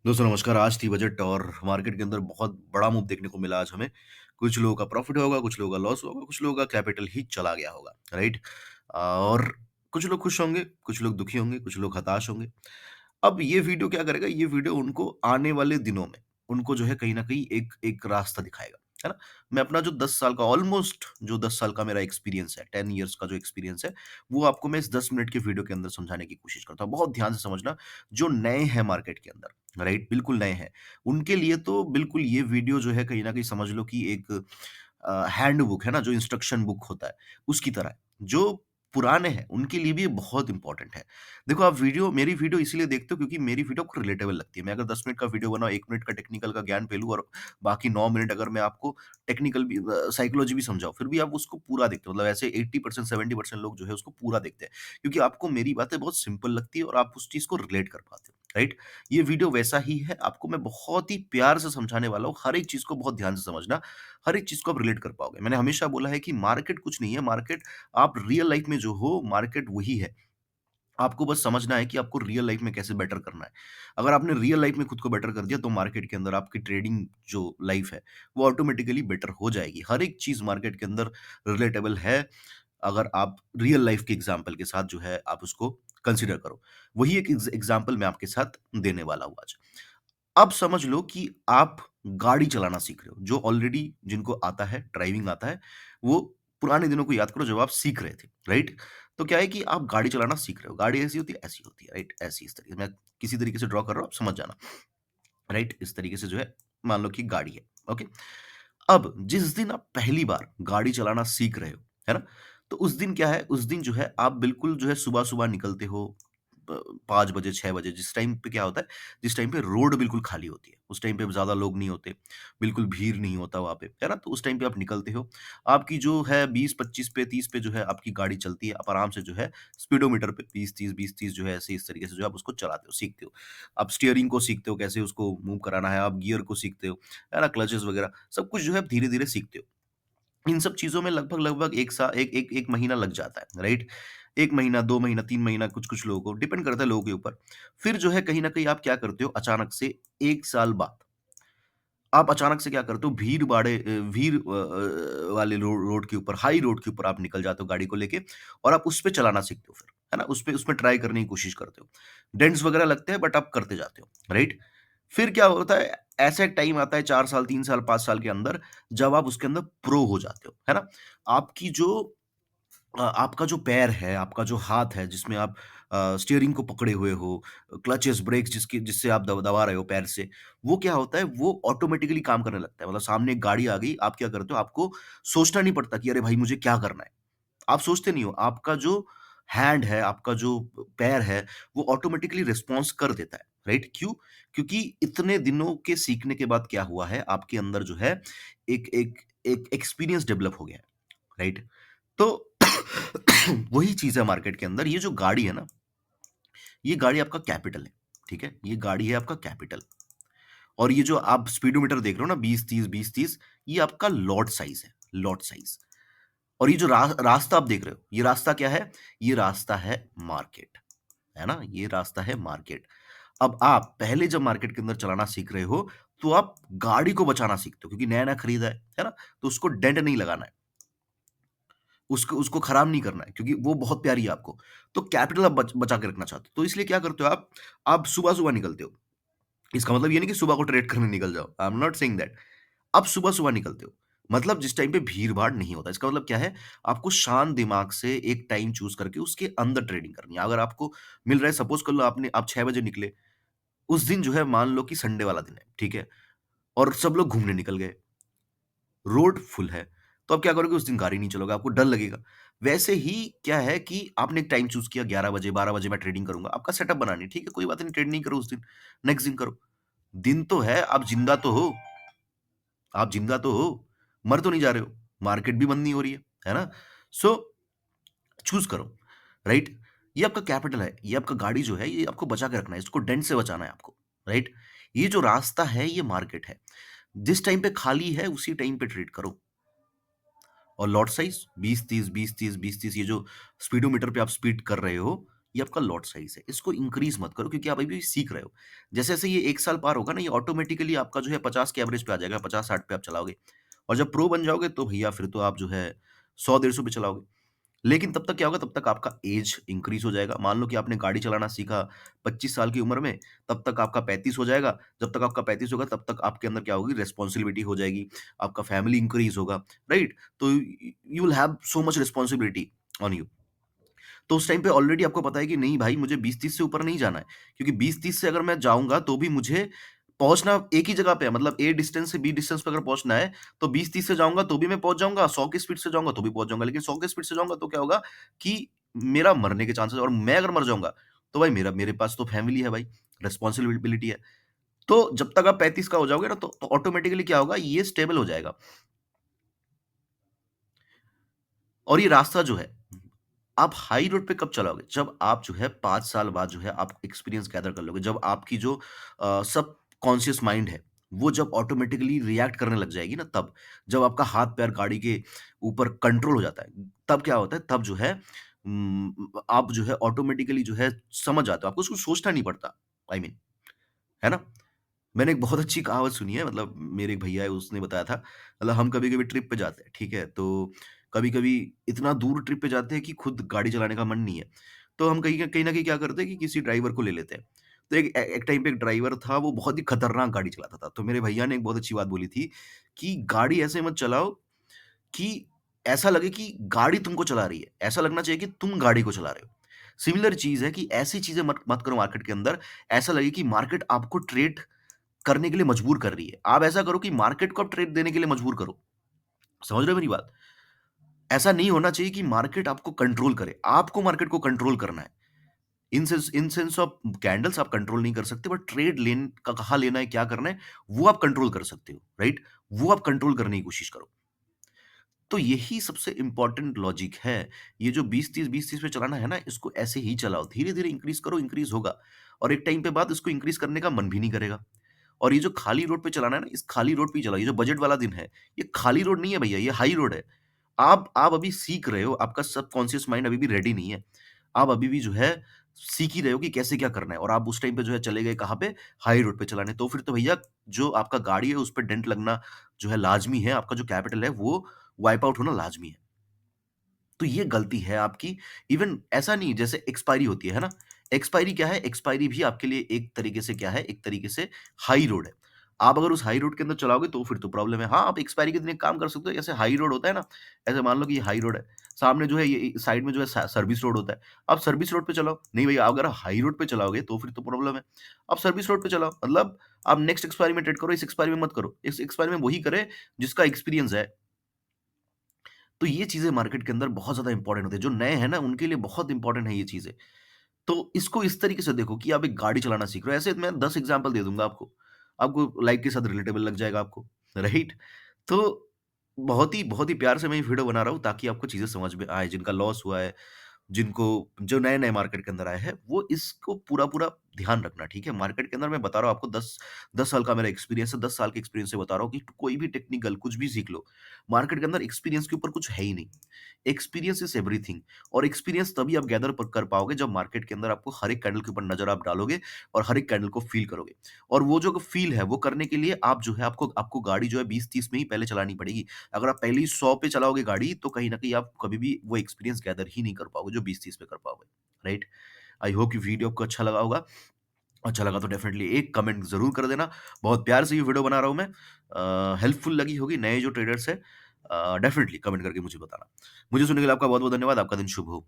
दोस्तों नमस्कार। आज थी बजट और मार्केट के अंदर बहुत बड़ा मूव देखने को मिला आज हमें। कुछ लोगों का प्रॉफ़िट होगा, कुछ लोगों का लॉस होगा, कुछ लोगों का कैपिटल ही चला गया होगा, राइट? और कुछ लोग खुश होंगे, कुछ लोग दुखी होंगे, कुछ लोग हताश होंगे। अब ये वीडियो क्या करेगा, ये वीडियो उनको आने वाले दिनों में, उनको जो है कहीं न कहीं एक एक रास्ता दिखाएगा, है ना? मैं अपना जो 10 साल का ऑलमोस्ट जो 10 साल का मेरा एक्सपीरियंस है, 10 इयर्स का जो एक्सपीरियंस है, वो आपको मैं इस 10 मिनट के वीडियो के अंदर समझाने की कोशिश करता हूँ। बहुत ध्यान से समझना, जो नए हैं मार्केट के अंदर, राइट? बिल्कुल नए हैं, उनके लिए तो बिल्कुल ये वीडियो जो है कहीं न कहीं समझ लो कि एक हैंडबुक है ना, जो इंस्ट्रक्शन बुक होता है, उसकी तरह है। जो पुराने हैं, उनके लिए भी ये बहुत इम्पोर्टेंट है। देखो आप मेरी वीडियो इसीलिए देखते हो क्योंकि मेरी वीडियो आपको रिलेटेबल लगती है। मैं अगर 10 मिनट का वीडियो बनाऊँ, 1 मिनट का टेक्निकल का ज्ञान फैलूँ और बाकी 9 मिनट अगर मैं आपको टेक्निकल भी साइकोलॉजी भी समझाऊँ, फिर भी आप उसको पूरा देखते हो। मतलब ऐसे 80% 70% लोग जो है उसको पूरा देखते हैं। क्योंकि आपको मेरी बातें बहुत सिंपल लगती है और आप उस चीज़ को रिलेट कर पाते हो, राइट? ये वीडियो वैसा ही है, आपको मैं बहुत ही प्यार से समझाने वाला हूँ। हर एक चीज़ को बहुत ध्यान से समझना, हर एक चीज़ को आप रिलेट कर पाओगे। मैंने हमेशा बोला है कि मार्केट कुछ नहीं है, मार्केट आप रियल लाइफ में जो हो, मार्केट वही है। आपको बस समझना है कि आपको रियल लाइफ में कैसे बेटर करना है। अगर आपने रियल लाइफ में खुद को बेटर कर दिया तो मार्केट के अंदर आपकी ट्रेडिंग जो लाइफ है, वो ऑटोमैटिकली बेटर हो जाएगी। हर एक चीज़ मार्केट के अंदर रिलेटेबल है, अगर आप रियल लाइफ के एग्ज़ाम्पल के साथ जो है आप उसको कंसीडर करो। वही एक एग्ज़ाम्पल मैं आपके साथ देने वाला हूँ आज। अब समझ लो कि आप गाड़ी चलाना सीख रहे हो, जो ऑलरेडी जिनको आता है, ड्राइविंग आता है, वो पुराने दिनों को याद करो जब आप सीख रहे थे, राइट? तो क्या है कि आप गाड़ी चलाना सीख रहे हो, गाड़ी ऐसी होती है, ऐसी होती है, राइट? ऐसी इस तरीके से मैं किसी तरीके से ड्रॉ कर रहा हूँ, आप समझ जाना, राइट? इस तरीके से जो है मान लो कि गाड़ी है, ओके? अब जिस दिन आप पहली बार गाड़ी चलाना सीख रहे हो, है ना? तो उस दिन क्या है, उस दिन जो है आप बिल्कुल जो है सुबह-सुबह निकलते हो 5 बजे, 6 बजे जिस टाइम पे क्या होता है, जिस टाइम पे रोड बिल्कुल खाली होती है। उस टाइम पे ज़्यादा लोग नहीं होते, बिल्कुल भीड़ नहीं होता वहाँ पे, है ना? तो उस टाइम पे आप निकलते हो। आपकी जो है 20-25 पे 30 पे जो है आपकी गाड़ी चलती है। आप आराम से जो है स्पीडोमीटर पे 20-30 20-30 जो है ऐसे इस तरीके से जो है आप उसको चलाते हो, सीखते हो। आप स्टीयरिंग को सीखते हो, कैसे उसको मूव कराना है, आप गियर को सीखते हो, है ना? क्लचेस वगैरह सब कुछ जो है धीरे-धीरे सीखते हो। इन सब चीज़ों में लगभग-लगभग 1 सा 1 महीना लग जाता है, राइट? 1 महीना, 2 महीना, 3 महीना कुछ-कुछ लोगों को डिपेंड करता है लोगों के ऊपर। फिर जो है कहीं न कहीं आप क्या करते हो अचानक से 1 साल बाद आप अचानक से क्या करते हो वाले रोड के ऊपर, हाई रोड के ऊपर आप निकल जाते हो गाड़ी को लेके और आप उस पे चलाना सीखते हो फिर, है ना? उसमें ट्राई करने की कोशिश करते हो। डेंट्स वगैरह लगते हैं बट आप करते जाते हो, राइट? फिर क्या होता है ऐसा एक टाइम आता है 4 साल, 3 साल, 5 साल के अंदर जब आप उसके अंदर प्रो हो जाते हो, है ना? आपकी जो आपका जो पैर है, आपका जो हाथ है जिसमें आप स्टीयरिंग को पकड़े हुए हो, क्लचेस, ब्रेक्स जिससे आप दबा रहे हो पैर से, वो क्या होता है वो ऑटोमैटिकली काम करने लगता है। मतलब सामने एक गाड़ी आ गई, आप क्या करते हो आपको सोचना नहीं पड़ता कि अरे भाई मुझे क्या करना है? आप सोचते नहीं हो, आपका जो हैंड है, आपका जो पैर है, वो ऑटोमैटिकली रिस्पॉन्स कर देता है, राइट? क्यों? क्योंकि इतने दिनों के सीखने के बाद क्या हुआ है, आपके अंदर जो है एक एक एक एक्सपीरियंस डेवलप हो गया है, राइट? तो वही चीज़ है मार्केट के अंदर, ये जो गाड़ी है ना, ये गाड़ी आपका कैपिटल है, ठीक है? ये गाड़ी है आपका कैपिटल और ये जो आप स्पीडोमीटर देख रहे हो ना 20-30, 20-30 ये आपका लॉट साइज़ है, लॉट साइज़ और ये जो रास्ता आप देख रहे हो, ये रास्ता क्या है? ये रास्ता है मार्केट, है ना? ये रास्ता है मार्केट। अब आप पहले जब मार्केट के अंदर चलाना सीख रहे हो, तो आप गाड़ी को बचाना सीखते हो क्योंकि नया-नया खरीदा है ना? तो उसको डेंट नहीं लगाना है। उसको उसको खराब नहीं करना है क्योंकि वो बहुत प्यारी है आपको। तो कैपिटल आप बचा के रखना चाहते हो। तो इसलिए क्या करते हो आप सुबह-सुबह निकलते हो। इसका मतलब ये नहीं कि सुबह को ट्रेड करने निकल जाओ। I am not saying that. आप सुबह-सुबह निकलते हो। मतलब जिस टाइम पे भीड़-भाड़ नहीं होता। इसका मतलब क्या है? आपको शांत दिमाग से एक टाइम चूज़ करके उसके अंदर ट्रेडिंग करनी है। अगर आपको मिल रहा है सपोज़ कर लो आप 6 बजे निकले। उस दिन जो है मान लो कि संडे वाला दिन है, ठीक है? और सब लोग घूमने निकल गए। रोड फुल है, तो आप क्या करोगे उस दिन गाड़ी नहीं चलोगे, आपको डर लगेगा। वैसे ही क्या है कि आपने एक टाइम चूज़ किया 11 बजे, 12 बजे मैं ट्रेडिंग करूँगा, आपका सेटअप बनानी है, ठीक है, कोई बात नहीं ट्रेड नहीं करो उस दिन, नेक्स्ट दिन करो। दिन तो है, आप ज़िंदा तो हो, मर तो नहीं जा रहे हो, मार्केट भी बंद नहीं हो रही है ना? सो चूज़ करो, राइट? ये आपका कैपिटल है, ये आपका गाड़ी जो है, ये आपको बचा के रखना है, इसको डेंट से बचाना है आपको, राइट? ये जो रास्ता है, ये मार्केट है। जिस टाइम पे खाली है, उसी टाइम पे ट्रेड करो। और लॉट साइज़ 20-30, 20-30, 20-30 ये जो स्पीडोमीटर पे आप स्पीड कर रहे हो, ये आपका लॉट साइज़ है। इसको इंक्रीज़ मत करो क्योंकि आप अभी भी सीख रहे हो। जैसे-जैसे ये 1 साल पार होगा ना, ये ऑटोमैटिकली आपका जो है 50 के एवरेज पे आ जाएगा, 50-60 पे आप चलाओगे। और जब प्रो बन जाओगे तो भैया फिर तो आप जो है 100-150 पे चलाओगे। लेकिन तब तक क्या होगा, तब तक आपका ऐज इंक्रीज़ हो जाएगा। मान लो कि आपने गाड़ी चलाना सीखा 25 साल की उम्र में, तब तक आपका 35 हो जाएगा। जब तक आपका 35 होगा तब तक आपके अंदर क्या होगी, रिस्पॉन्सिबिलिटी हो जाएगी, आपका फैमिली इंक्रीज़ होगा, राइट? तो you will have so much responsibility on you. तो उस टाइम पे ऑलरेडी आपको पता है कि नहीं भाई, मुझे 20-30 से ऊपर नहीं जाना है, क्योंकि 20-30 से अगर मैं जाऊँगा तो भी मुझे पहुँचना एक ही जगह पे है, मतलब ए डिस्टेंस से बी डिस्टेंस पे अगर पहुँचना है, तो 20-30 से जाऊँगा तो भी मैं पहुँच जाऊँगा, 100 की स्पीड से जाऊँगा तो भी पहुँच जाऊँगा। लेकिन 100 की स्पीड से जाऊँगा तो क्या होगा कि मेरा मरने के चांसेस, और मैं अगर मर जाऊँगा, तो भाई मेरे पास तो फैमिली है भाई, रिस्पॉन्सिबिलिटी है। तो जब तक आप 35 का हो जाओगे ना, तो ऑटोमैटिकली क्या होगा, ये स्टेबल हो जाएगा। और ये रास्ता जो है, आप हाई रोड पे कब चलाओगे? जब आप जो है 5 साल बाद जो है आप एक्सपीरियंस गैदर कर लोगे। जब आपकी जो सबकॉन्शियस माइंड है, वो जब ऑटोमैटिकली रिएक्ट करने लग जाएगी ना तब। जब आपका हाथ-पैर गाड़ी के ऊपर कंट्रोल हो जाता है, तब क्या होता है, तब जो है आप जो है ऑटोमैटिकली जो है समझ जाते हो। आपको उसको सोचना नहीं पड़ता। आई मीन, है ना? मैंने एक बहुत अच्छी कहावत सुनी है, मतलब मेरे एक भैया है उसने बताया था, मतलब हम कभी-कभी ट्रिप पे जाते हैं, ठीक है? तो कभी-कभी इतना दूर ट्रिप पे जाते हैं कि खुद गाड़ी चलाने का मन नहीं है। तो हम कहीं न कहीं क्या करते हैं कि किसी ड्राइवर को ले लेते हैं। तो एक टाइम पे एक ड्राइवर था, वो बहुत ही खतरनाक गाड़ी चलाता था। तो मेरे भैया ने एक बहुत अच्छी बात बोली थी कि गाड़ी ऐसे मत चलाओ कि ऐसा लगे कि गाड़ी तुमको चला रही है। ऐसा लगना चाहिए कि तुम गाड़ी को चला रहे हो। सिमिलर चीज़ है कि ऐसी चीज़ें मत मत करो मार्केट के अंदर, ऐसा लगे कि मार्केट आपको ट्रेड करने के लिए मजबूर कर रही है। आप ऐसा करो कि मार्केट को आप ट्रेड देने के लिए मजबूर करो। समझ रहे हो मेरी बात? ऐसा नहीं होना चाहिए कि मार्केट आपको कंट्रोल करे। आपको मार्केट को कंट्रोल करना है। इन सेंस ऑफ कैंडल्स आप कंट्रोल नहीं कर सकते, बट ट्रेड लेन का कहाँ लेना है, क्या करना है, वो आप कंट्रोल कर सकते हो, राइट? वो आप कंट्रोल करने की कोशिश करो। तो यही सबसे इम्पोर्टेंट लॉजिक है। ये जो 20-30 20-30 पे चलाना है ना, इसको ऐसे ही चलाओ। धीरे-धीरे इंक्रीज़ करो, इंक्रीज़ होगा, और एक टाइम पे बाद इसको इंक्रीज़ करने का मन भी नहीं करेगा। और ये जो खाली रोड पे चलाना है ना, इस खाली रोड पे ही चलाओ। ये जो बजट वाला दिन है, ये खाली रोड नहीं है भैया, ये हाई रोड है। आप अभी सीख रहे हो, आपका सबकॉन्शियस माइंड अभी भी रेडी नहीं है। आप अभी भी जो है सीख ही रहे हो कि कैसे क्या करना है, और आप उस टाइम पे जो है चले गए कहाँ पे? हाई रोड पे चलाने। तो फिर तो भैया जो आपका गाड़ी है उस पे डेंट लगना जो है लाज़मी है, आपका जो कैपिटल है वो वाइप आउट होना लाज़मी है। तो ये गलती है आपकी। इवन ऐसा नहीं, जैसे एक्सपायरी होती है ना? एक्सपायरी क्या है? एक्सपायरी भी आपके लिए एक तरीके से क्या है? एक तरीके से हाई रोड है। आप अगर उस हाई रोड के अंदर चलाओगे तो फिर तो प्रॉब्लम है। हाँ, आप एक्सपायरी के दिन एक काम कर सकते हो, जैसे हाई रोड होता है ना, ऐसे मान लो कि ये हाई रोड है, सामने जो है ये साइड में जो है सर्विस रोड होता है। आप सर्विस रोड पे चलाओ। नहीं भैया, अगर हाई रोड पे चलाओगे तो फिर तो प्रॉब्लम है। आप सर्विस रोड पे चलाओ, मतलब आप नेक्स्ट एक्सपायरी में ट्रेड करो, इस एक्सपायरी में मत करो। इस एक्सपायरी में वही करे जिसका एक्सपीरियंस है। तो ये चीज़ें मार्केट के अंदर बहुत ज़्यादा इम्पोर्टेंट होती है। जो नए हैं ना, उनके लिए बहुत इम्पोर्टेंट है ये चीज़ें। तो इसको इस तरीके से देखो कि आप एक गाड़ी चलाना सीख रहे हो। ऐसे मैं 10 एग्ज़ाम्पल दे दूँगा आपको। आपको लाइफ़ के साथ रिलेटेबल लग जाएगा आपको, राइट? तो बहुत ही प्यार से मैं ये वीडियो बना रहा हूँ ताकि आपको चीज़ें समझ में आए, जिनका लॉस हुआ है, जिनको जो नए-नए मार्केट के अंदर आए हैं, वो इसको पूरा-पूरा ध्यान रखना, ठीक है? मार्केट के अंदर मैं बता रहा हूँ आपको, 10 साल का मेरा एक्सपीरियंस है, 10 साल के एक्सपीरियंस से बता रहा हूँ कि कोई भी टेक्निकल कुछ भी सीख लो, मार्केट के अंदर एक्सपीरियंस के ऊपर कुछ है ही नहीं। एक्सपीरियंस इज़ एवरीथिंग, और एक्सपीरियंस तभी आप गैदर प कर पाओगे जब मार्केट के अंदर आपको हर एक कैंडल के ऊपर नज़र आप डालोगे और हर एक कैंडल को फ़ील करोगे। और वो जो फ़ील है, वो करने के लिए आप जो है आपको आपको गाड़ी जो है 20-30 में ही पहले चलानी पड़ेगी। अगर आप पहले ही 100 पे चलाओगे गाड़ी, तो कहीं न कहीं आप कभी भी वो एक्सपीरियंस गैदर ही नहीं कर पाओगे जो 20-30 पे कर पाओगे, राइट? आई होप कि वीडियो आपको अच्छा लगा होगा। अच्छा लगा तो डेफ़िनेटली एक कमेंट ज़रूर कर देना। बहुत प्यार से ये वीडियो बना रहा हूँ मैं। हेल्पफुल लगी होगी नए जो ट्रेडर्स हैं, डेफ़िनेटली कमेंट करके मुझे बताना। मुझे सुनने के लिए आपका बहुत-बहुत धन्यवाद। आपका दिन शुभ हो।